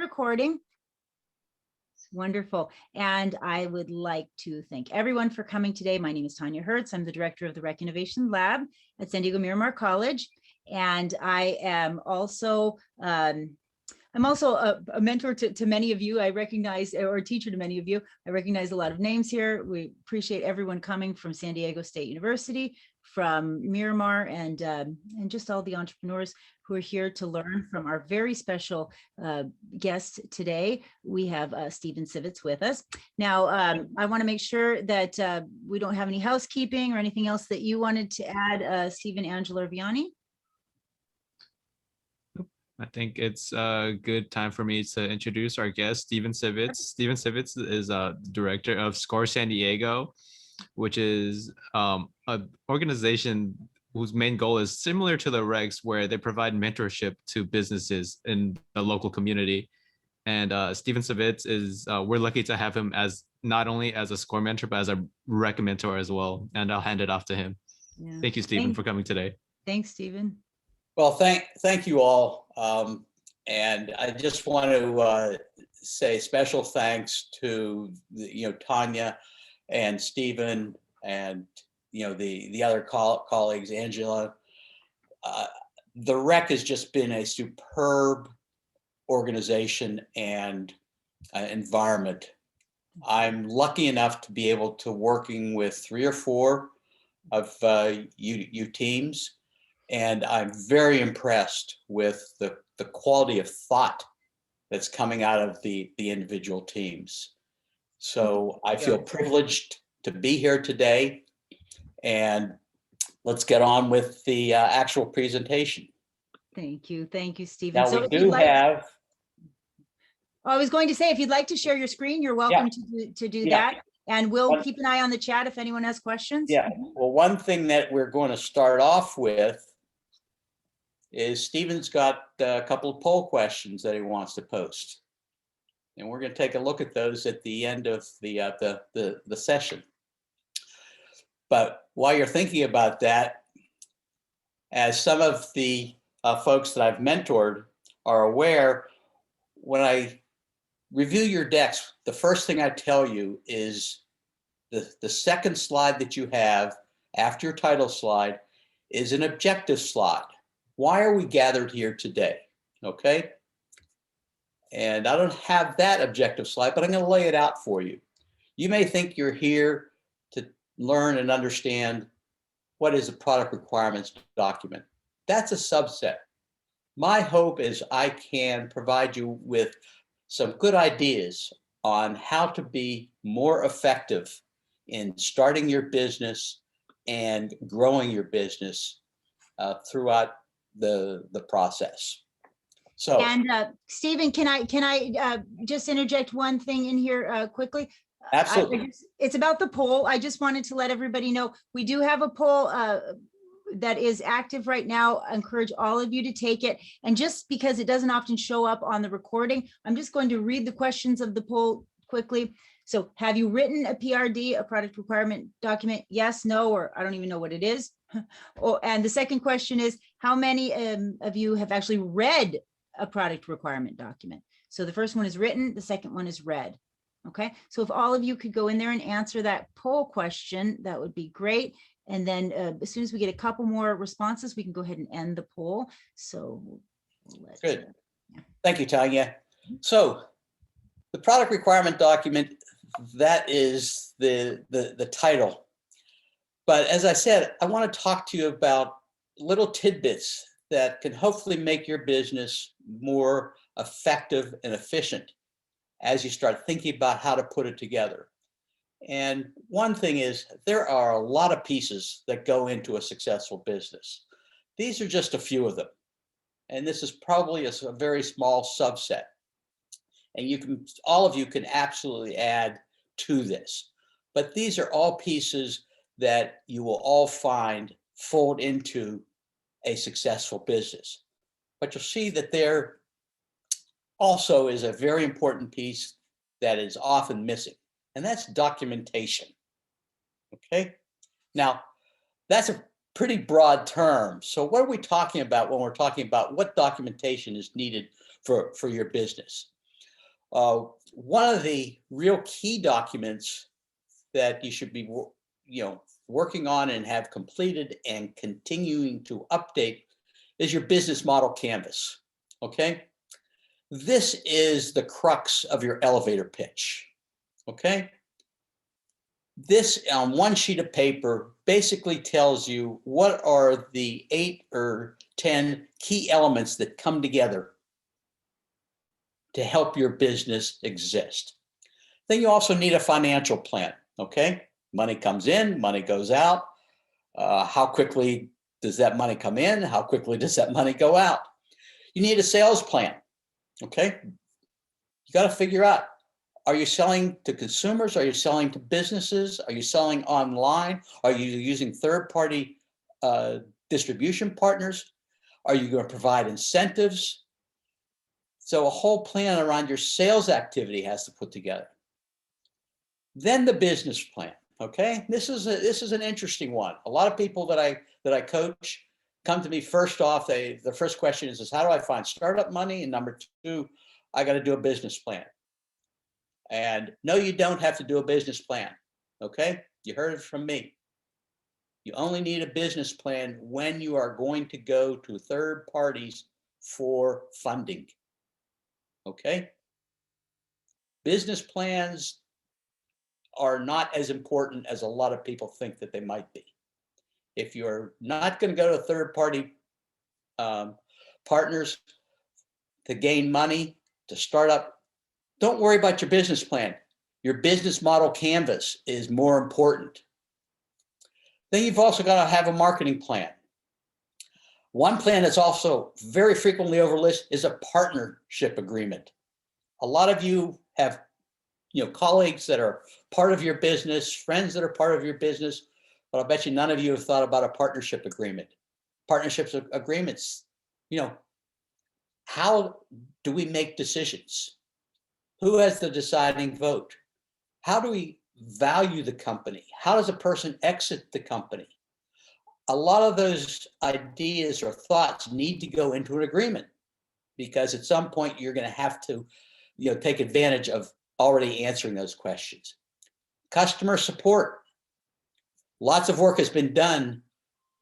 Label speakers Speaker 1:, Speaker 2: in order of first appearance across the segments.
Speaker 1: recording. It's wonderful. And I would like to thank everyone for coming today. My name is Tanya Hertz. I'm the director of the Rec Innovation Lab at San Diego Miramar College. And I am also I'm also a mentor to many of you. I recognize, or a teacher to many of you. I recognize a lot of names here. We appreciate everyone coming from San Diego State University, from Miramar, and just all the entrepreneurs who are here to learn from our very special guest today. We have Stephen Sivitz with us. Now, I want to make sure that we don't have any housekeeping or anything else that you wanted to add, Stephen, Angela, or Vianney.
Speaker 2: I think it's a good time for me to introduce our guest, Stephen Sivitz. Stephen Sivitz is a director of SCORE San Diego, which is an organization whose main goal is similar to the Regs, where they provide mentorship to businesses in the local community. And Stephen Sivitz is, we're lucky to have him as not only as a SCORE mentor, but as a Rec mentor as well. And I'll hand it off to him. Yeah. Thank you, Stephen, for coming today.
Speaker 1: Thanks, Stephen.
Speaker 3: Well, thank you all. And I just want to say special thanks to Tanya and Stephen and the other colleagues, Angela. The Rec has just been a superb organization and environment. I'm lucky enough to be able to working with 3 or 4 of you teams. And I'm very impressed with the quality of thought that's coming out of the individual teams. So I feel privileged to be here today. And let's get on with the actual presentation.
Speaker 1: Thank you. Thank you, Stephen.
Speaker 3: Now,
Speaker 1: so
Speaker 3: we do have...
Speaker 1: I was going to say, if you'd like to share your screen, you're welcome to do that. And we'll keep an eye on the chat if anyone has questions.
Speaker 3: Yeah. Well, one thing that we're going to start off with is Stephen's got a couple of poll questions that he wants to post. And we're going to take a look at those at the end of the session. But while you're thinking about that, as some of the folks that I've mentored are aware, when I review your decks, the first thing I tell you is the second slide that you have after your title slide is an objective slide. Why are we gathered here today? Okay. And I don't have that objective slide, but I'm going to lay it out for you. You may think you're here to learn and understand what is a product requirements document. That's a subset. My hope is I can provide you with some good ideas on how to be more effective in starting your business and growing your business throughout the process. So,
Speaker 1: and Stephen, can I just interject one thing in here quickly?
Speaker 3: Absolutely.
Speaker 1: It's about the poll. I just wanted to let everybody know we do have a poll that is active right now. I encourage all of you to take it. And just because it doesn't often show up on the recording, I'm just going to read the questions of the poll quickly. So, have you written a PRD, a product requirement document? Yes, no, or I don't even know what it is. And the second question is, how many of you have actually read a product requirement document? So the first one is written, the second one is read. Okay, so if all of you could go in there and answer that poll question, that would be great. And then as soon as we get a couple more responses, we can go ahead and end the poll. So
Speaker 3: good. Thank you, Tanya. So the product requirement document, that is the title. But as I said, I want to talk to you about little tidbits that can hopefully make your business more effective and efficient as you start thinking about how to put it together. And one thing is, there are a lot of pieces that go into a successful business. These are just a few of them. And this is probably a very small subset. And all of you can absolutely add to this. But these are all pieces that you will all find fold into a successful business. But you'll see that there also is a very important piece that is often missing, and that's documentation. Okay, now that's a pretty broad term. So what are we talking about when we're talking about what documentation is needed for your business? One of the real key documents that you should be, working on and have completed and continuing to update is your business model canvas. Okay, this is the crux of your elevator pitch. Okay, this on one sheet of paper basically tells you what are the 8 or 10 key elements that come together to help your business exist. Then you also need a financial plan. Okay, money comes in, money goes out. How quickly does that money come in? How quickly does that money go out? You need a sales plan. Okay, you got to figure out, are you selling to consumers? Are you selling to businesses? Are you selling online? Are you using third-party distribution partners? Are you going to provide incentives? So a whole plan around your sales activity has to put together. Then the business plan. Okay, this is an interesting one. A lot of people that I coach come to me first off. The first question is how do I find startup money? And number 2, I got to do a business plan. And no, you don't have to do a business plan. Okay, you heard it from me. You only need a business plan when you are going to go to third parties for funding. Okay, business plans are not as important as a lot of people think that they might be. If you're not going to go to third-party partners to gain money, to start up, don't worry about your business plan. Your business model canvas is more important. Then you've also got to have a marketing plan. One plan that's also very frequently overlooked is a partnership agreement. A lot of you have colleagues that are part of your business, friends that are part of your business, but I'll bet you none of you have thought about a partnership agreement. Partnerships agreements, how do we make decisions? Who has the deciding vote? How do we value the company? How does a person exit the company? A lot of those ideas or thoughts need to go into an agreement, because at some point you're going to have to, take advantage of already answering those questions. Customer support. Lots of work has been done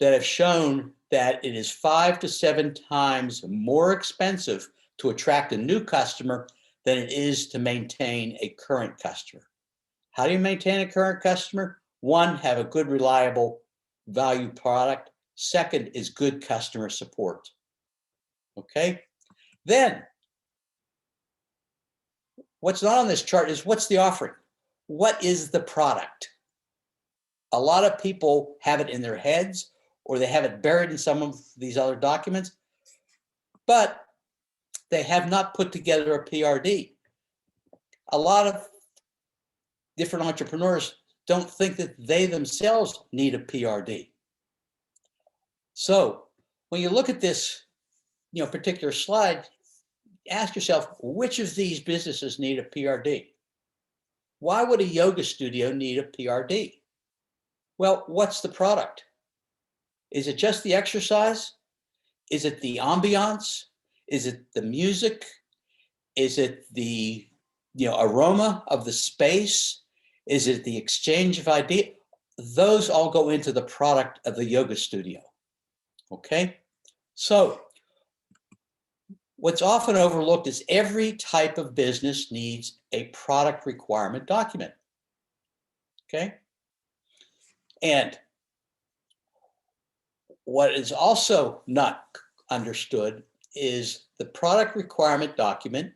Speaker 3: that have shown that it is 5 to 7 times more expensive to attract a new customer than it is to maintain a current customer. How do you maintain a current customer? 1, have a good, reliable value product. 2nd is good customer support. Okay. Then what's not on this chart is what's the offering? What is the product? A lot of people have it in their heads or they have it buried in some of these other documents, but they have not put together a PRD. A lot of different entrepreneurs don't think that they themselves need a PRD. So when you look at this, particular slide, ask yourself, which of these businesses need a PRD? Why would a yoga studio need a PRD? Well, what's the product? Is it just the exercise? Is it the ambiance? Is it the music? Is it the aroma of the space? Is it the exchange of ideas? Those all go into the product of the yoga studio. Okay, so what's often overlooked is every type of business needs a product requirement document. Okay, and what is also not understood is the product requirement document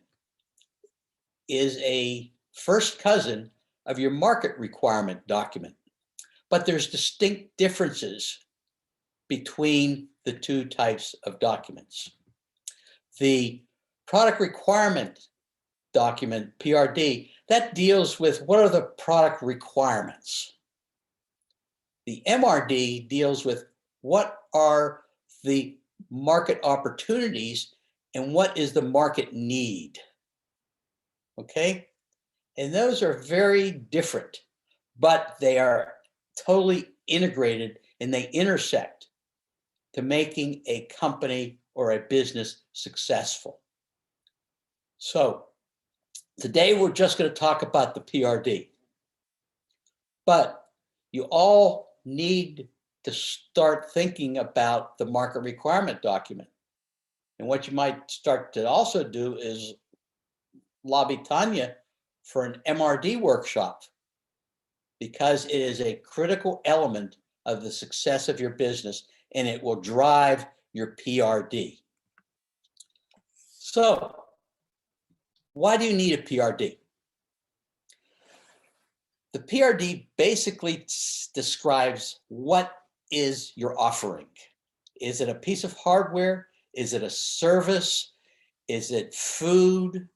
Speaker 3: is a first cousin of your market requirement document, but there's distinct differences between the 2 types of documents. The product requirement document, PRD, that deals with what are the product requirements. The MRD deals with what are the market opportunities and what is the market need. Okay, and those are very different, but they are totally integrated and they intersect to making a company or a business successful. So Today, we're just going to talk about the PRD. But you all need to start thinking about the market requirement document. And what you might start to also do is lobby Tanya for an MRD workshop, because it is a critical element of the success of your business, and it will drive your PRD. So, why do you need a PRD? The PRD basically describes what is your offering. Is it a piece of hardware? Is it a service? Is it food?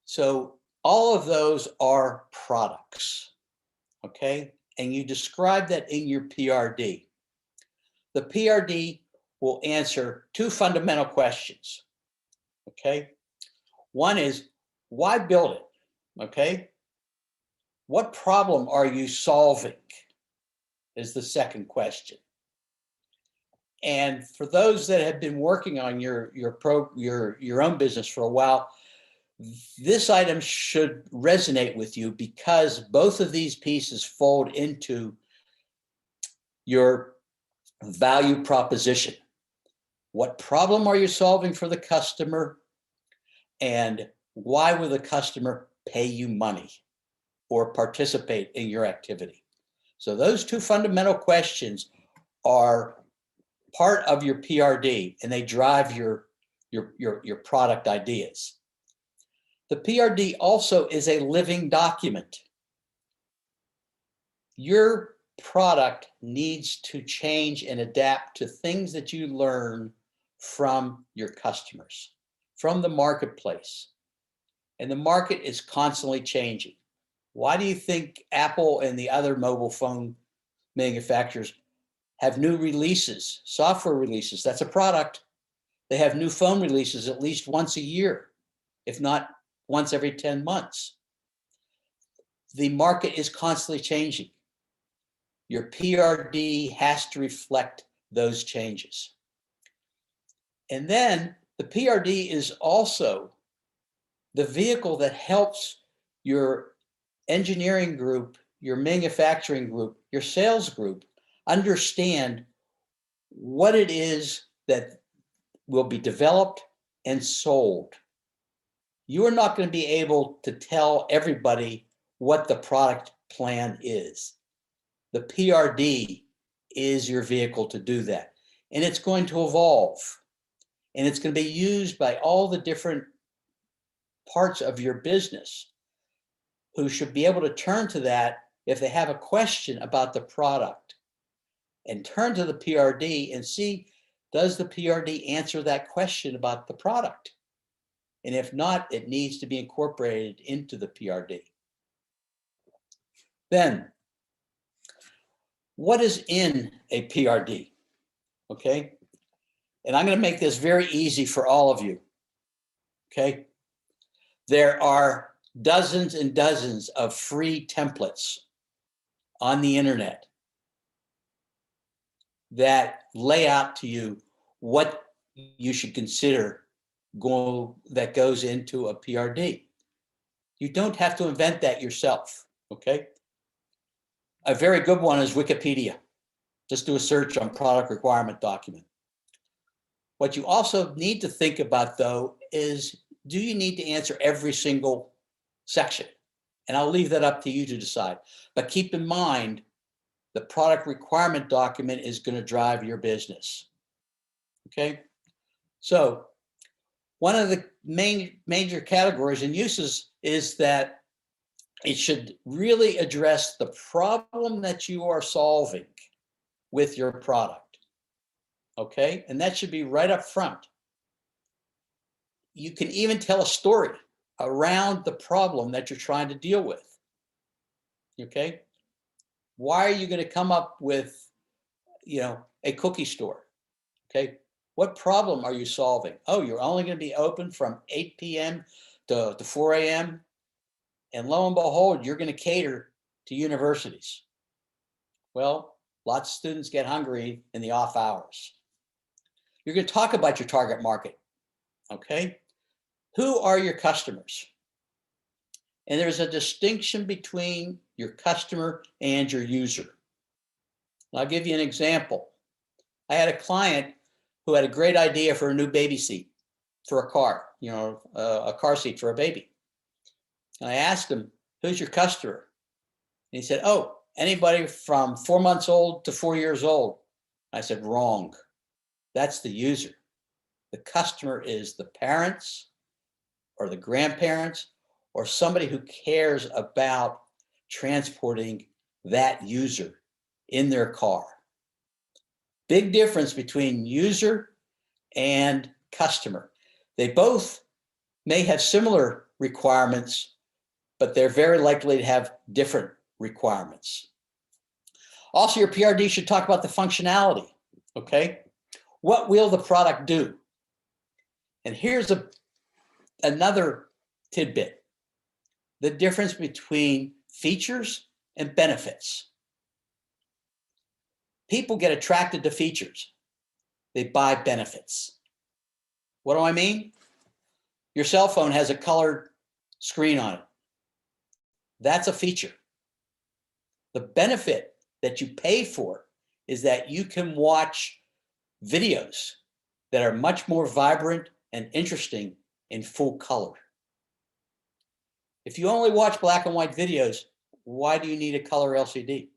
Speaker 3: So all of those are products, okay? And you describe that in your PRD. The PRD will answer two fundamental questions, okay? One is, why build it, okay? What problem are you solving is the second question. And for those that have been working on your own business for a while, this item should resonate with you, because both of these pieces fold into your value proposition. What problem are you solving for the customer? And why will the customer pay you money or participate in your activity? So those two fundamental questions are part of your PRD, and they drive your product ideas. The PRD also is a living document. Your product needs to change and adapt to things that you learn from your customers, from the marketplace. And the market is constantly changing. Why do you think Apple and the other mobile phone manufacturers have new releases, software releases? That's a product. They have new phone releases at least once a year, if not once every 10 months. The market is constantly changing. Your PRD has to reflect those changes. And then the PRD is also the vehicle that helps your engineering group, your manufacturing group, your sales group understand what it is that will be developed and sold. You are not going to be able to tell everybody what the product plan is. The PRD is your vehicle to do that. And it's going to evolve. And it's going to be used by all the different parts of your business, who should be able to turn to that if they have a question about the product, and turn to the PRD and see, does the PRD answer that question about the product? And if not, it needs to be incorporated into the PRD. Then, what is in a PRD? Okay. And I'm going to make this very easy for all of you. Okay. There are dozens and dozens of free templates on the internet that lay out to you what you should consider that goes into a PRD. You don't have to invent that yourself, okay? A very good one is Wikipedia. Just do a search on product requirement document. What you also need to think about, though, is, do you need to answer every single section? And I'll leave that up to you to decide. But keep in mind, the product requirement document is going to drive your business. Okay? So one of the major categories and uses is that it should really address the problem that you are solving with your product. Okay? And that should be right up front. You can even tell a story around the problem that you're trying to deal with. Okay? Why are you going to come up with, a cookie store? Okay? What problem are you solving? Oh, you're only going to be open from 8 p.m. to 4 a.m. And lo and behold, you're going to cater to universities. Well, lots of students get hungry in the off hours. You're going to talk about your target market. Okay? Who are your customers? And there's a distinction between your customer and your user. I'll give you an example. I had a client who had a great idea for a new baby seat for a car, a car seat for a baby. And I asked him, who's your customer? And he said, oh, anybody from 4 months old to 4 years old. I said, wrong. That's the user. The customer is the parents or the grandparents or somebody who cares about transporting that user in their car. Big difference between user and customer. They both may have similar requirements, but they're very likely to have different requirements. Also, your PRD should talk about the functionality, okay? What will the product do? And here's another tidbit. The difference between features and benefits. People get attracted to features. They buy benefits. What do I mean? Your cell phone has a colored screen on it. That's a feature. The benefit that you pay for is that you can watch videos that are much more vibrant and interesting in full color. If you only watch black and white videos, why do you need a color LCD?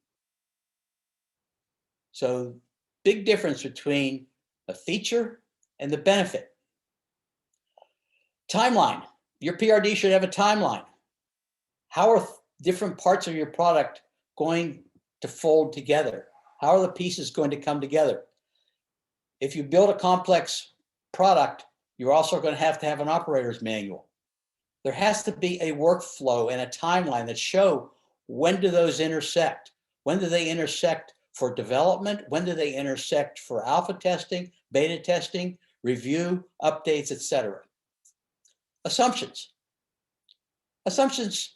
Speaker 3: So, big difference between a feature and the benefit. Timeline. Your PRD should have a timeline. How are different parts of your product going to fold together? How are the pieces going to come together? If you build a complex product, you're also going to have an operator's manual. There has to be a workflow and a timeline that show when do those intersect? When do they intersect for development? When do they intersect for alpha testing, beta testing, review, updates, etc.? Assumptions. Assumptions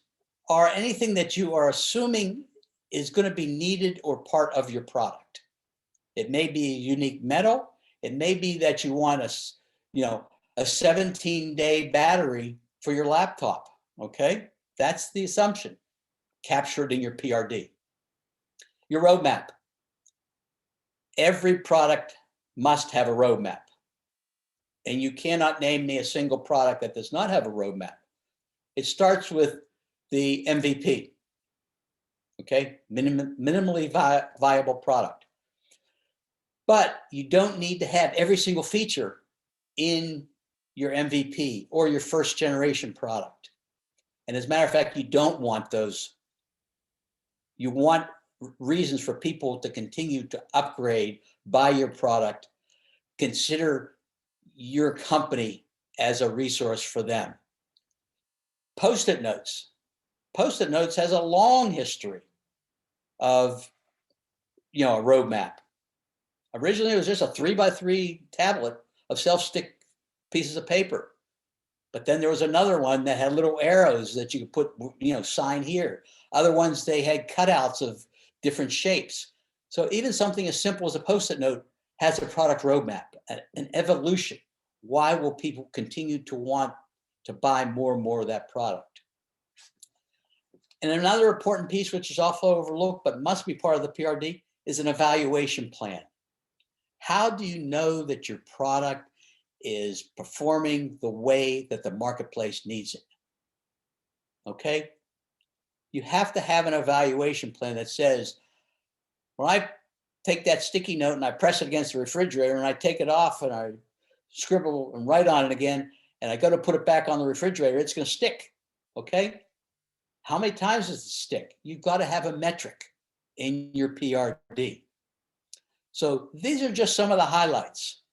Speaker 3: are anything that you are assuming is going to be needed or part of your product. It may be a unique metal. It may be that you want a 17-day battery for your laptop. Okay, that's the assumption captured in your PRD. Your roadmap. Every product must have a roadmap. And you cannot name me a single product that does not have a roadmap. It starts with the MVP, okay? Minimally viable product. But you don't need to have every single feature in your MVP or your first generation product. And as a matter of fact, you don't want those. You want reasons for people to continue to upgrade, buy your product, consider your company as a resource for them. Post-it notes. Post-it notes has a long history of, a roadmap. Originally, it was just a 3x3 tablet of self-stick pieces of paper. But then there was another one that had little arrows that you could put, sign here. Other ones, they had cutouts of different shapes. So even something as simple as a Post-it note has a product roadmap, an evolution. Why will people continue to want to buy more and more of that product? And another important piece, which is often overlooked but must be part of the PRD, is an evaluation plan. How do you know that your product is performing the way that the marketplace needs it? Okay? You have to have an evaluation plan that says, when I take that sticky note and I press it against the refrigerator and I take it off and I scribble and write on it again, and I go to put it back on the refrigerator, it's going to stick. Okay? How many times does it stick? You've got to have a metric in your PRD. So these are just some of the highlights.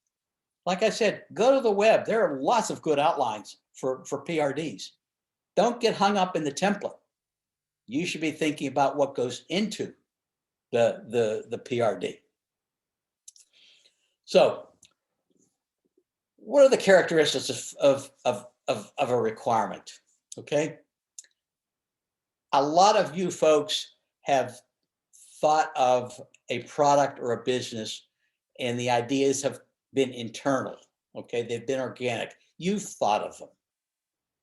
Speaker 3: Like I said, go to the web. There are lots of good outlines for PRDs. Don't get hung up in the template. You should be thinking about what goes into the PRD. So what are the characteristics of a requirement? Okay. A lot of you folks have thought of a product or a business and the ideas have been internal. Okay. They've been organic. You've thought of them.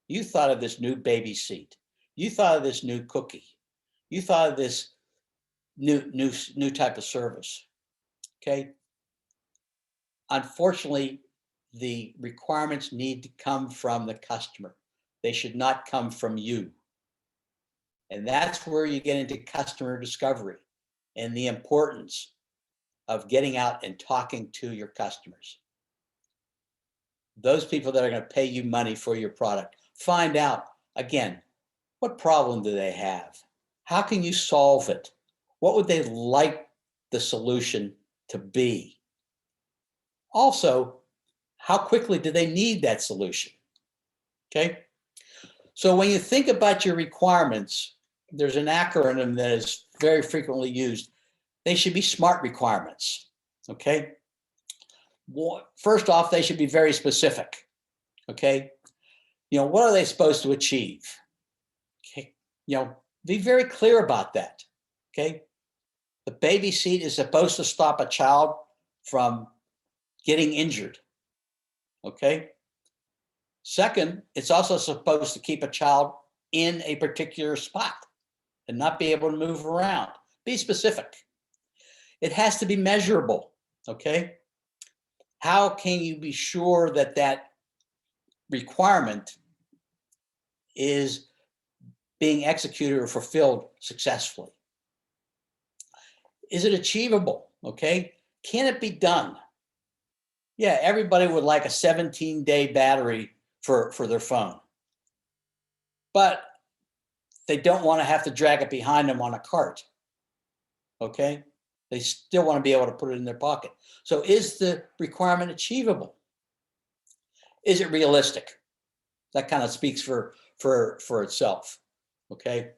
Speaker 3: You thought of this new baby seat. You thought of this new cookie. You thought of this new type of service. Okay. Unfortunately, the requirements need to come from the customer. They should not come from you. And that's where you get into customer discovery and the importance of getting out and talking to your customers. Those people that are going to pay you money for your product. Find out, again, what problem do they have? How can you solve it? What would they like the solution to be? Also, how quickly do they need that solution? Okay. So when you think about your requirements, there's an acronym that is very frequently used. They should be SMART requirements. Okay. First off, they should be very specific. Okay. What are they supposed to achieve? Okay. Be very clear about that. Okay. The baby seat is supposed to stop a child from getting injured. Okay. Second, it's also supposed to keep a child in a particular spot and not be able to move around. Be specific. It has to be measurable. Okay. How can you be sure that that requirement is being executed or fulfilled successfully? Is it achievable? Okay. Can it be done? Yeah, everybody would like a 17-day battery for their phone, but they don't want to have to drag it behind them on a cart. Okay. They still want to be able to put it in their pocket. So is the requirement achievable? Is it realistic? That kind of speaks for itself. Okay.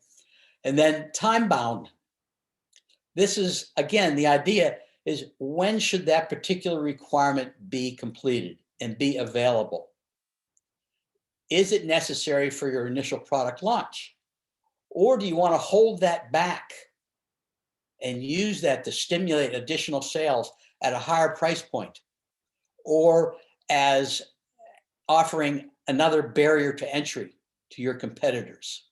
Speaker 3: And then time bound. This is, again, the idea is, when should that particular requirement be completed and be available? Is it necessary for your initial product launch? Or do you want to hold that back and use that to stimulate additional sales at a higher price point, or as offering another barrier to entry to your competitors?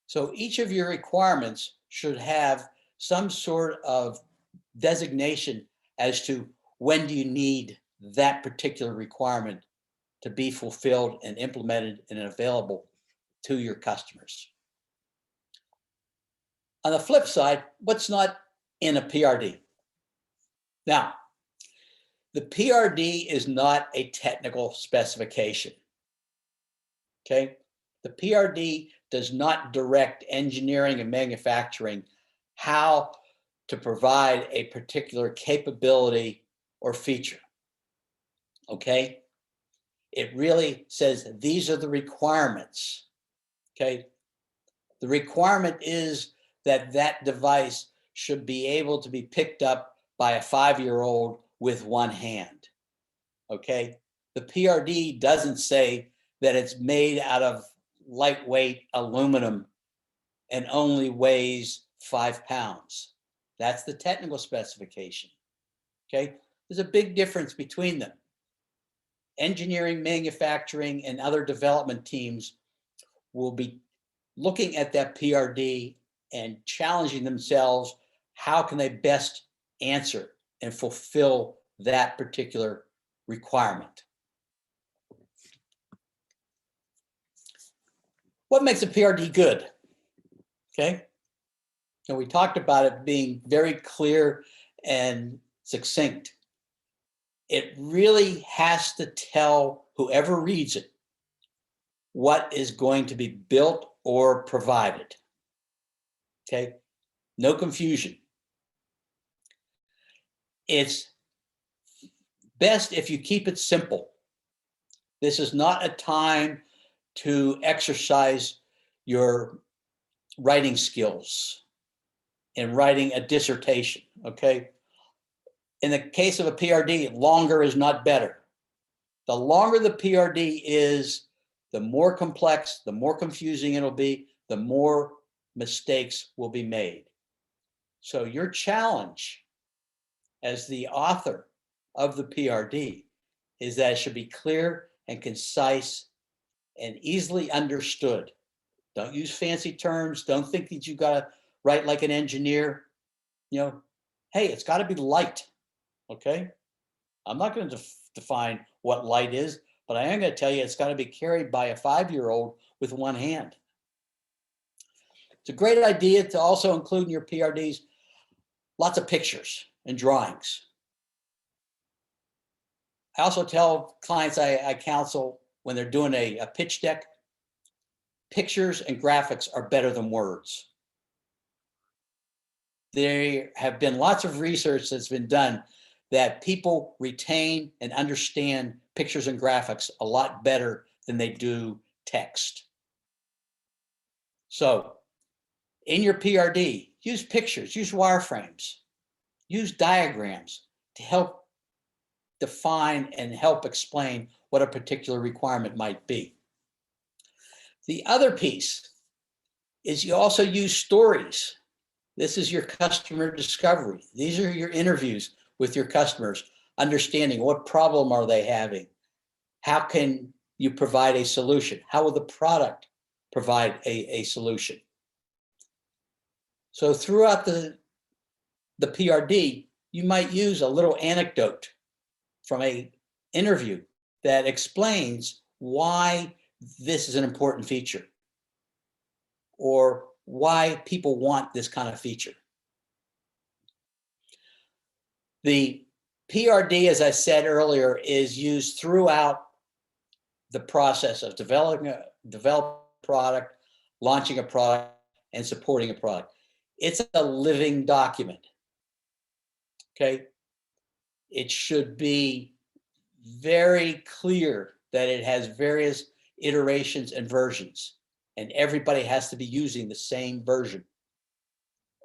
Speaker 3: So each of your requirements should have some sort of designation as to when do you need that particular requirement to be fulfilled and implemented and available to your customers. On the flip side, what's not in a PRD? Now, the PRD is not a technical specification. Okay? The PRD does not direct engineering and manufacturing how to provide a particular capability or feature. Okay? It really says these are the requirements. Okay? The requirement is that that device should be able to be picked up by a 5-year-old with one hand. Okay? The PRD doesn't say that it's made out of lightweight aluminum and only weighs 5 pounds. That's the technical specification. Okay? There's a big difference between them. Engineering, manufacturing, and other development teams will be looking at that PRD and challenging themselves. How can they best answer and fulfill that particular requirement? What makes a PRD good? Okay. And we talked about it being very clear and succinct. It really has to tell whoever reads it what is going to be built or provided. Okay. No confusion. It's best if you keep it simple. This is not a time to exercise your writing skills in writing a dissertation. Okay. In the case of a PRD, longer is not better. The longer the PRD is, the more complex, the more confusing it'll be, the more mistakes will be made. So your challenge as the author of the PRD is that it should be clear and concise and easily understood. Don't use fancy terms. Don't think that you got to write like an engineer. Hey, it's got to be light. Okay. I'm not going to define what light is, but I am going to tell you it's got to be carried by a 5-year-old with one hand. It's a great idea to also include in your PRDs lots of pictures and drawings. I also tell clients I counsel when they're doing a pitch deck, pictures and graphics are better than words. There have been lots of research that's been done that people retain and understand pictures and graphics a lot better than they do text. So in your PRD, use pictures, use wireframes, use diagrams to help define and help explain what a particular requirement might be. The other piece is you also use stories. This is your customer discovery. These are your interviews with your customers, understanding what problem are they having? How can you provide a solution? How will the product provide a solution? So throughout the PRD, you might use a little anecdote from an interview that explains why this is an important feature or why people want this kind of feature. The PRD, as I said earlier, is used throughout the process of developing a product, launching a product, and supporting a product. It's a living document. Okay. It should be very clear that it has various iterations and versions, and everybody has to be using the same version,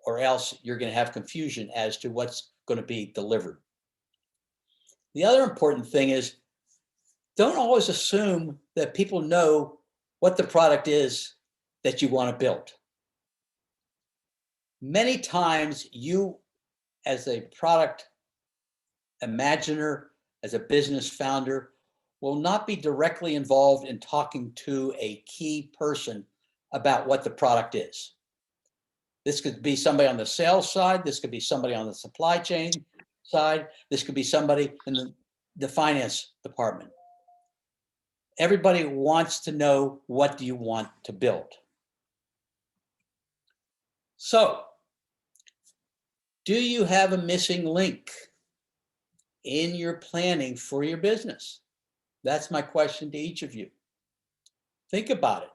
Speaker 3: or else you're going to have confusion as to what's going to be delivered. The other important thing is, don't always assume that people know what the product is that you want to build. Many times you, as a product imaginer, as a business founder, will not be directly involved in talking to a key person about what the product is. This could be somebody on the sales side. This could be somebody on the supply chain side. This could be somebody in the finance department. Everybody wants to know, what do you want to build? So, do you have a missing link in your planning for your business? That's my question to each of you. Think about it.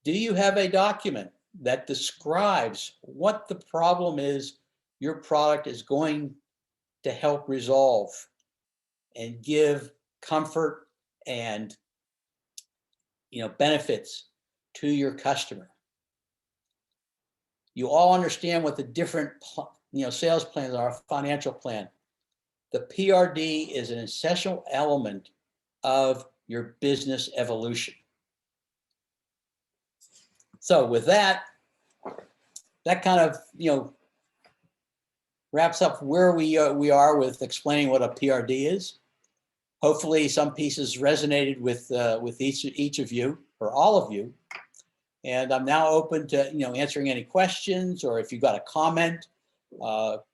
Speaker 3: Do you have a document that describes what the problem is your product is going to help resolve and give comfort and benefits to your customer? You all understand what the different sales plans are, financial plan. The PRD is an essential element of your business evolution. So with that kind of wraps up where we are with explaining what a PRD is. Hopefully, some pieces resonated with each of you or all of you. And I'm now open to answering any questions, or if you've got a comment about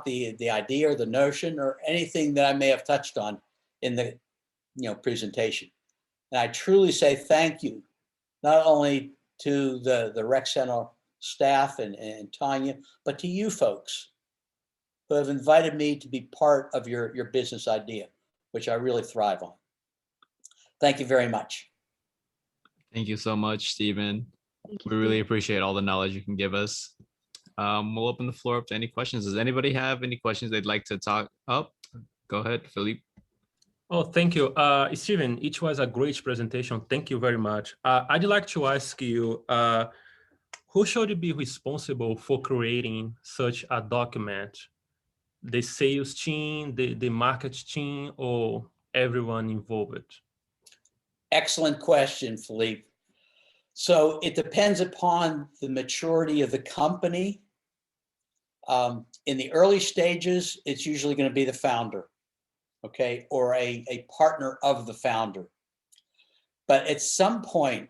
Speaker 3: the idea or the notion or anything that I may have touched on in the presentation. And I truly say thank you, not only to the Rec Center staff and Tanya, but to you folks who have invited me to be part of your business idea, which I really thrive on. Thank you very much.
Speaker 2: Thank you so much, Stephen. We really appreciate all the knowledge you can give us. We'll open the floor up to any questions. Does anybody have any questions they'd like to talk up? Go ahead, Philippe.
Speaker 4: Oh, thank you. Stephen, it was a great presentation. Thank you very much. I'd like to ask you, who should be responsible for creating such a document? The sales team, the market team, or everyone involved?
Speaker 3: Excellent question, Philippe. So it depends upon the maturity of the company. In the early stages, it's usually going to be the founder, okay, or a partner of the founder. But at some point,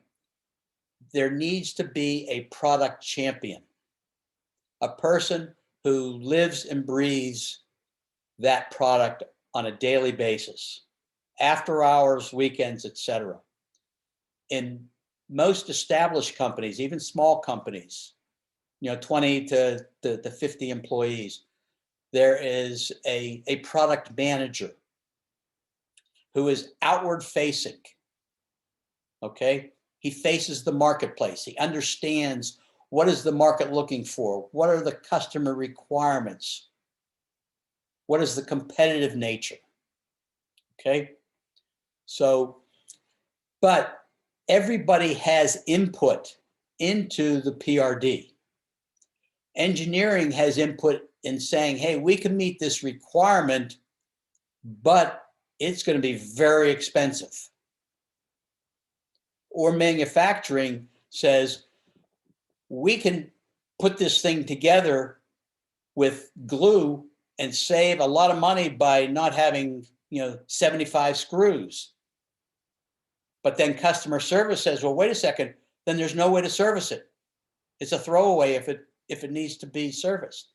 Speaker 3: there needs to be a product champion, a person who lives and breathes that product on a daily basis, after hours, weekends, etc. In most established companies, even small companies, 20 to 50 employees, there is a product manager who is outward facing. Okay, he faces the marketplace. He understands what is the market looking for, what are the customer requirements, what is the competitive nature. Okay, so, but everybody has input into the PRD. Engineering has input in saying, hey, we can meet this requirement, but it's going to be very expensive. Or manufacturing says, we can put this thing together with glue and save a lot of money by not having 75 screws. But then customer service says, well, wait a second, then there's no way to service it. It's a throwaway if it needs to be serviced.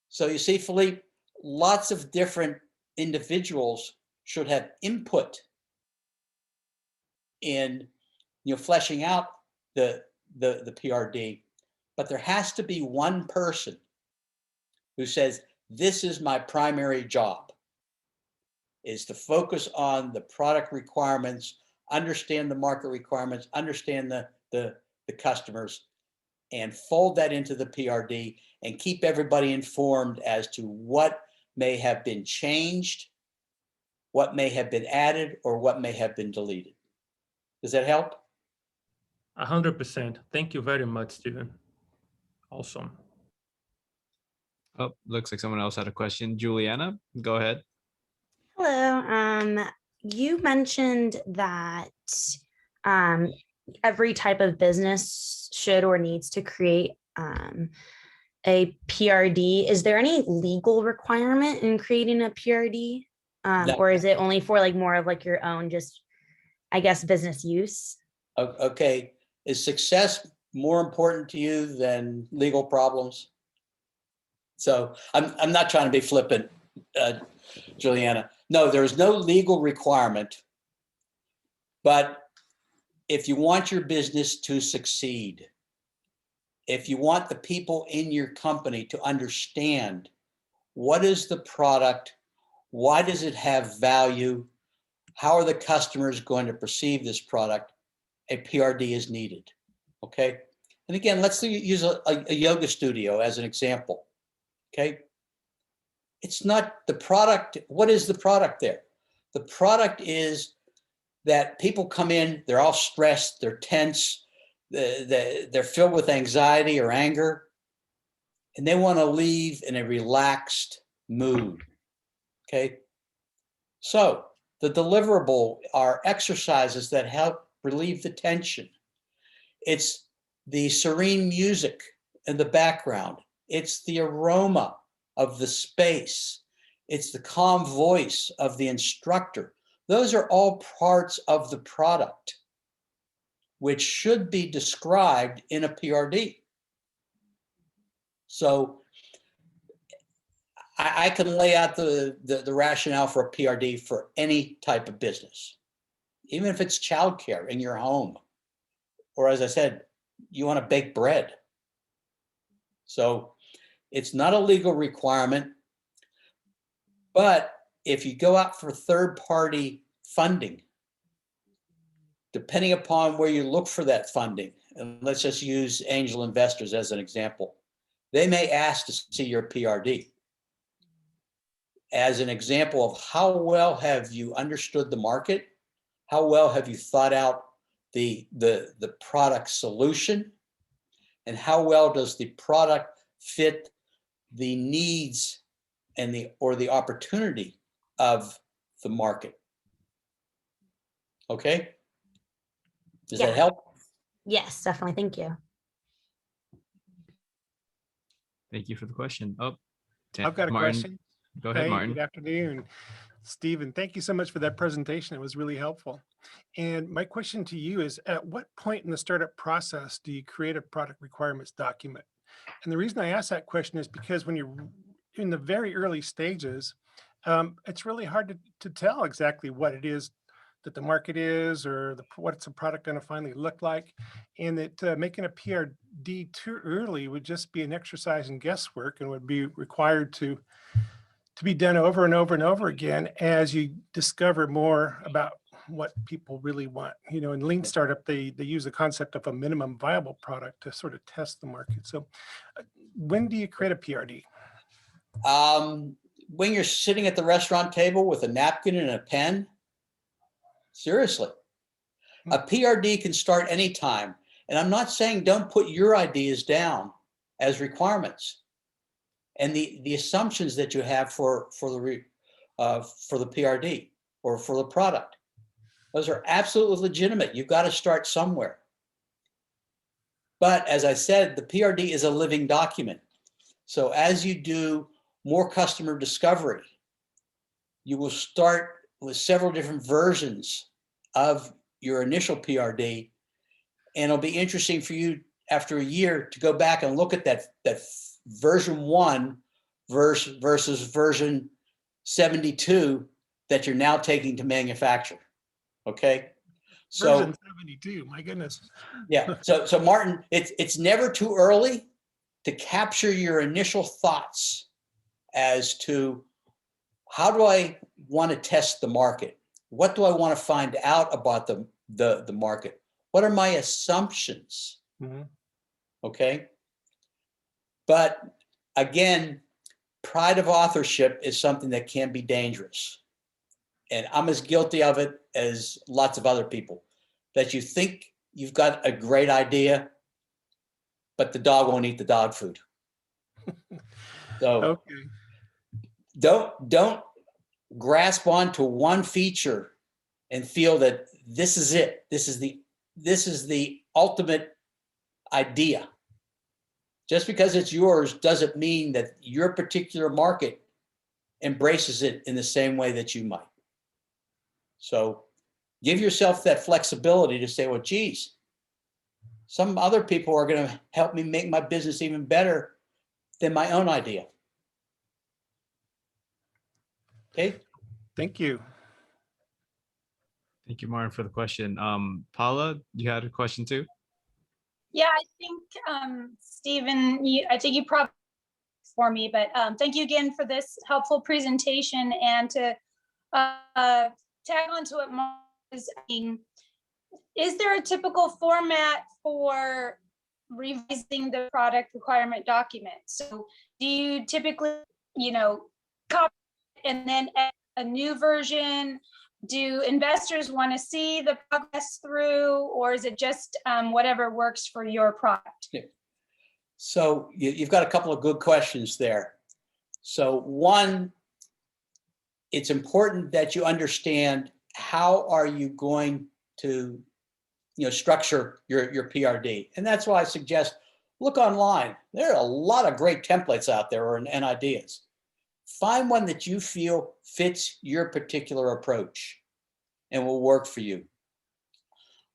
Speaker 3: So you see, Philippe, lots of different individuals should have input in fleshing out the PRD, but there has to be one person who says, this is my primary job, is to focus on the product requirements, understand the market requirements, understand the customers, and fold that into the PRD and keep everybody informed as to what may have been changed, what may have been added, or what may have been deleted. Does that help?
Speaker 4: 100%. Thank you very much, Stephen. Awesome.
Speaker 2: Oh, looks like someone else had a question. Juliana, go ahead.
Speaker 5: Hello. You mentioned that every type of business should or needs to create a PRD. Is there any legal requirement in creating a PRD?
Speaker 3: No.
Speaker 5: Or is it only for more of your own, just, I guess, business use?
Speaker 3: Okay. Is success more important to you than legal problems? So I'm not trying to be flippant, Juliana. No, there is no legal requirement. But if you want your business to succeed, if you want the people in your company to understand what is the product, why does it have value, how are the customers going to perceive this product, a PRD is needed. Okay. And again, let's use a yoga studio as an example. Okay. It's not the product. What is the product there? The product is that people come in, they're all stressed, they're tense, they're filled with anxiety or anger, and they want to leave in a relaxed mood. Okay. So the deliverable are exercises that help relieve the tension. It's the serene music in the background. It's the aroma of the space. It's the calm voice of the instructor. Those are all parts of the product, which should be described in a PRD. So I can lay out the rationale for a PRD for any type of business, even if it's childcare in your home, or as I said, you want to bake bread. So it's not a legal requirement, but if you go out for third-party funding, depending upon where you look for that funding, and let's just use angel investors as an example, they may ask to see your PRD as an example of how well have you understood the market, how well have you thought out the product solution, and how well does the product fit the needs and the opportunity of the market. Okay? Does that help?
Speaker 5: Yes, definitely. Thank you.
Speaker 2: Thank you for the question. Oh,
Speaker 6: I've got a
Speaker 2: Martin.
Speaker 6: question.
Speaker 2: Go ahead,
Speaker 6: Hey,
Speaker 2: Martin.
Speaker 6: good afternoon. Stephen, thank you so much for that presentation. It was really helpful. And my question to you is, at what point in the startup process do you create a product requirements document? And the reason I ask that question is because when you're in the very early stages, it's really hard to tell exactly what it is that the market is, or what's the product going to finally look like. And that making a PRD too early would just be an exercise in guesswork and would be required to be done over and over and over again as you discover more about what people really want. You know, in lean startup, they use the concept of a minimum viable product to sort of test the market. So when do you create a PRD?
Speaker 3: When you're sitting at the restaurant table with a napkin and a pen, seriously. A PRD can start anytime. And I'm not saying don't put your ideas down as requirements and the assumptions that you have for the PRD or for the product. Those are absolutely legitimate. You've got to start somewhere. But as I said, the PRD is a living document. So as you do more customer discovery, you will start with several different versions of your initial PRD. And it'll be interesting for you after a year to go back and look at that version 1 versus version 72 that you're now taking to manufacture. Okay. So
Speaker 6: version 72, my goodness.
Speaker 3: Yeah. So Martin, it's never too early to capture your initial thoughts as to how do I want to test the market? What do I want to find out about the market? What are my assumptions?
Speaker 6: Mm-hmm.
Speaker 3: Okay. But again, pride of authorship is something that can be dangerous. And I'm as guilty of it as lots of other people, that you think you've got a great idea, but the dog won't eat the dog food. So
Speaker 6: okay.
Speaker 3: don't grasp onto one feature and feel that this is it. This is the ultimate idea. Just because it's yours doesn't mean that your particular market embraces it in the same way that you might. So give yourself that flexibility to say, well, geez, some other people are going to help me make my business even better than my own idea. Okay.
Speaker 6: Thank you.
Speaker 2: Thank you, Martin, for the question. Paula, you had a question too?
Speaker 7: Yeah, I think, Stephen, I think you probably for me, but thank you again for this helpful presentation. And to tag on to what Mark is saying, is there a typical format for revising the product requirement document? So do you typically, copy and then add a new version? Do investors want to see the progress through, or is it just whatever works for your product?
Speaker 3: Yeah. So you've got a couple of good questions there. So one, it's important that you understand how are you going to structure your PRD. And that's why I suggest look online. There are a lot of great templates out there and ideas. Find one that you feel fits your particular approach and will work for you.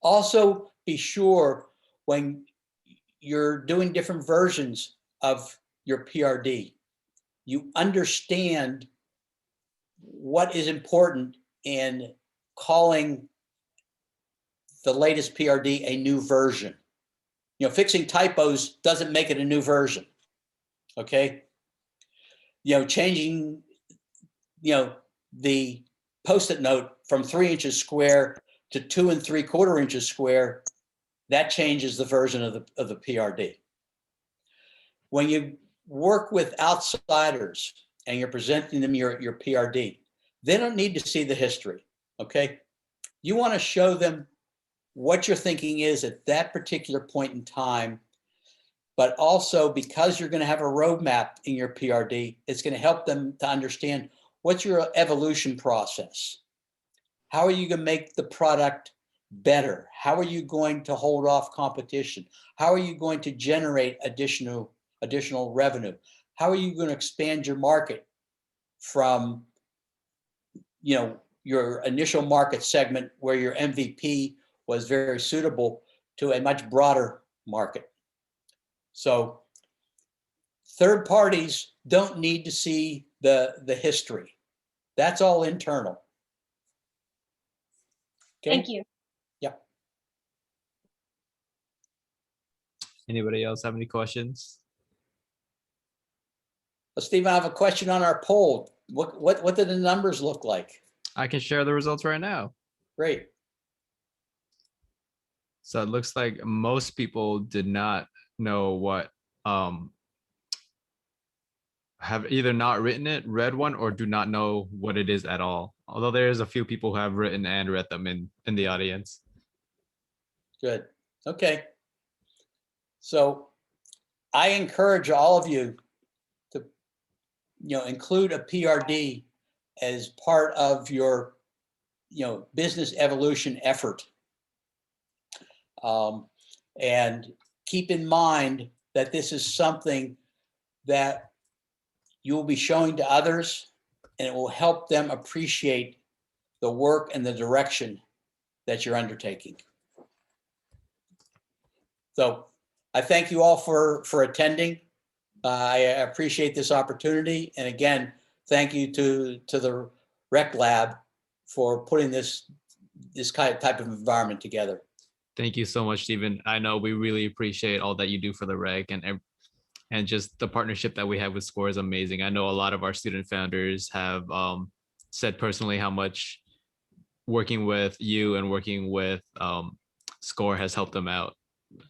Speaker 3: Also, be sure when you're doing different versions of your PRD, you understand what is important in calling the latest PRD a new version. Fixing typos doesn't make it a new version. Okay. Changing, the Post-it note from 3 inches square to 2 3/4 inches square, that changes the version of the PRD. When you work with outsiders and you're presenting them your PRD, they don't need to see the history. Okay. You want to show them what your thinking is at that particular point in time, but also because you're going to have a roadmap in your PRD, it's going to help them to understand what's your evolution process. How are you going to make the product better? How are you going to hold off competition? How are you going to generate additional revenue? How are you going to expand your market from your initial market segment where your MVP was very suitable to a much broader market. So third parties don't need to see the history. That's all internal. Okay?
Speaker 7: Thank you.
Speaker 3: Yeah.
Speaker 2: Anybody else have any questions?
Speaker 3: Well, Steve, I have a question on our poll. What did the numbers look like?
Speaker 2: I can share the results right now.
Speaker 3: Great.
Speaker 2: So it looks like most people did not know what, have either not written it, read one, or do not know what it is at all. Although there's a few people who have written and read them in the audience.
Speaker 3: Good. Okay. So I encourage all of you to, include a PRD as part of your, business evolution effort. And keep in mind that this is something that you will be showing to others, and it will help them appreciate the work and the direction that you're undertaking. So I thank you all for attending. I appreciate this opportunity. And again, thank you to the Rec Lab for putting this type of environment together.
Speaker 2: Thank you so much, Stephen. I know we really appreciate all that you do for the rec, and just the partnership that we have with SCORE is amazing. I know a lot of our student founders have said personally how much working with you and working with SCORE has helped them out.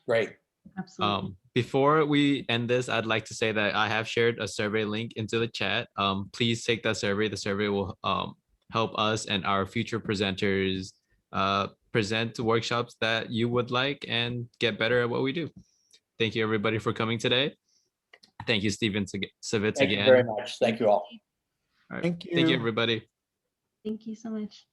Speaker 3: Great.
Speaker 1: Absolutely.
Speaker 2: Before we end this, I'd like to say that I have shared a survey link into the chat. Please take that survey. The survey will help us and our future presenters present workshops that you would like and get better at what we do. Thank you, everybody, for coming today. Thank you, Stephen Sivitz,
Speaker 3: Thank
Speaker 2: again.
Speaker 3: you very much. Thank you all.
Speaker 2: All right.
Speaker 6: Thank you.
Speaker 2: Thank you, everybody.
Speaker 1: Thank you so much.